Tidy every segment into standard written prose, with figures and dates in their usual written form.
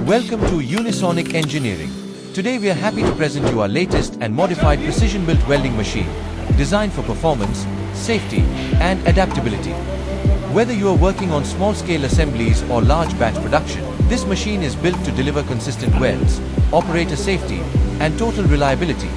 Welcome to Unisonic Engineering. Today we are happy to present you our latest and modified precision-built welding machine, designed for performance, safety, and adaptability. Whether you are working on small-scale assemblies or large batch production, this machine is built to deliver consistent welds, operator safety, and total reliability.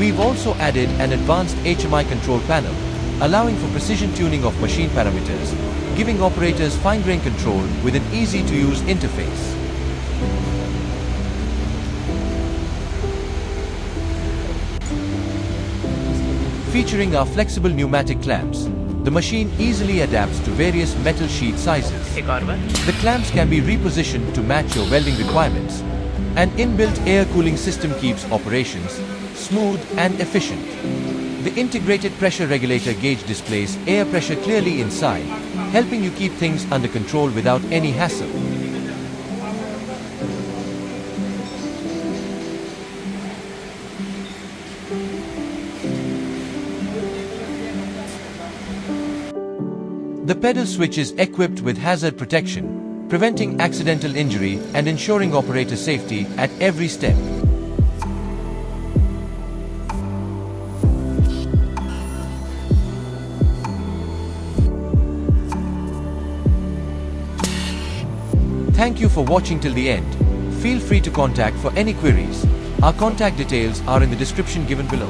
We've also added an advanced HMI control panel, allowing for precision tuning of machine parameters, giving operators fine-grain control with an easy-to-use interface. Featuring our flexible pneumatic clamps, the machine easily adapts to various metal sheet sizes. The clamps can be repositioned to match your welding requirements. An inbuilt air cooling system keeps operations smooth and efficient. The integrated pressure regulator gauge displays air pressure clearly inside, helping you keep things under control without any hassle. The pedal switch is equipped with hazard protection, preventing accidental injury and ensuring operator safety at every step. Thank you for watching till the end. Feel free to contact for any queries. Our contact details are in the description given below.